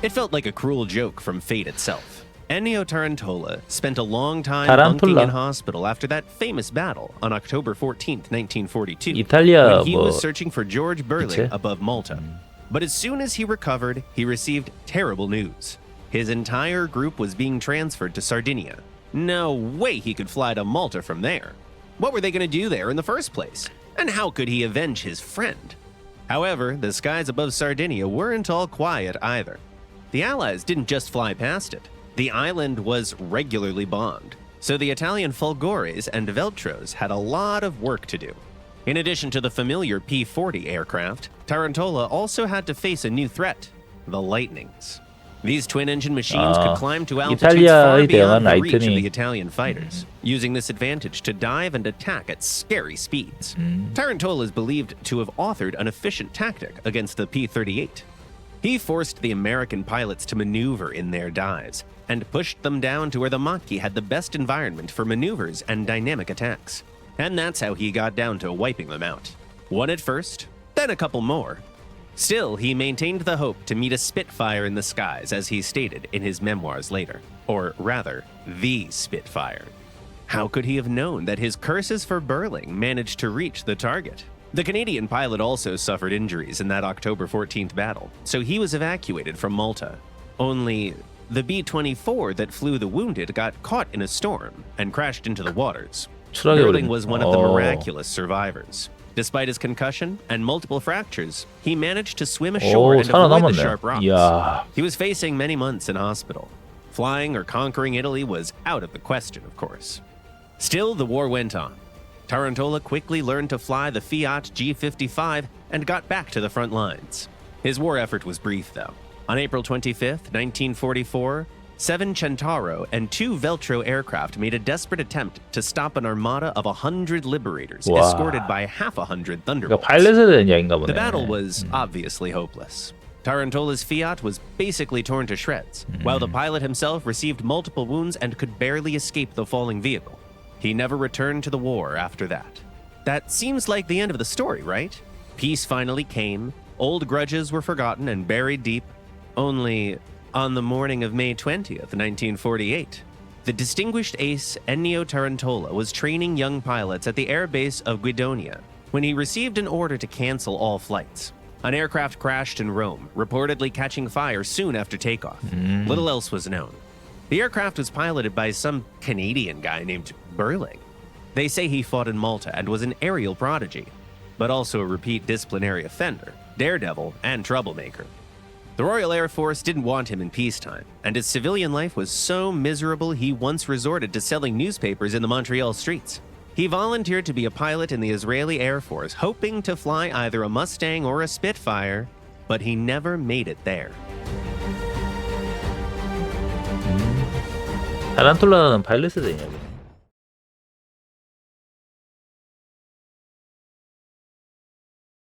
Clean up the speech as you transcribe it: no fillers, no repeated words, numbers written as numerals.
It felt like a cruel joke from fate itself. Ennio Tarantola spent a long time bunking in hospital after that famous battle on October 14th, 1942, when he was searching for George Berling above Malta. But as soon as he recovered, he received terrible news. His entire group was being transferred to Sardinia. No way he could fly to Malta from there. What were they going to do there in the first place? And how could he avenge his friend? However, the skies above Sardinia weren't all quiet either. The Allies didn't just fly past it. The island was regularly bombed, so the Italian Folgores and Veltros had a lot of work to do. In addition to the familiar P-40 aircraft, Tarantola also had to face a new threat, the Lightnings. These twin-engine machines could climb to altitudes far beyond the reach of the Italian fighters, using this advantage to dive and attack at scary speeds. Tarantola is believed to have authored an efficient tactic against the P-38. He forced the American pilots to maneuver in their dives, and pushed them down to where the Macchi had the best environment for maneuvers and dynamic attacks. And that's how he got down to wiping them out. One at first, then a couple more. Still, he maintained the hope to meet a Spitfire in the skies, as he stated in his memoirs later. Or rather, the Spitfire. How could he have known that his curses for Berling managed to reach the target? The Canadian pilot also suffered injuries in that October 14th battle, so he was evacuated from Malta. Only, the B-24 that flew the wounded got caught in a storm and crashed into the waters. Berling was one of the miraculous survivors. Despite his concussion and multiple fractures, he managed to swim ashore and avoid the sharp rocks. He was facing many months in hospital. Flying or conquering Italy was out of the question, of course. Still, the war went on. Tarantola quickly learned to fly the Fiat G55 and got back to the front lines. His war effort was brief, though. On April 25th, 1944, 7 Centauro and 2 Veltro aircraft made a desperate attempt to stop an armada of 100 liberators escorted by half a hundred Thunderbolts. The battle was obviously hopeless. Tarantola's Fiat was basically torn to shreds, while the pilot himself received multiple wounds and could barely escape the falling vehicle. He never returned to the war after that. That seems like the end of the story, right? Peace finally came, old grudges were forgotten and buried deep. Only, on the morning of May 20th, 1948, the distinguished ace Ennio Tarantola was training young pilots at the airbase of Guidonia when he received an order to cancel all flights. An aircraft crashed in Rome, reportedly catching fire soon after takeoff. Little else was known. The aircraft was piloted by some Canadian guy named Berling. They say he fought in Malta and was an aerial prodigy, but also a repeat disciplinary offender, daredevil, and troublemaker. The Royal Air Force didn't want him in peacetime, and his civilian life was so miserable he once resorted to selling newspapers in the Montreal streets. He volunteered to be a pilot in the Israeli Air Force, hoping to fly either a Mustang or a Spitfire, but he never made it there. 타란톨라는 파일럿에 대한 이야기.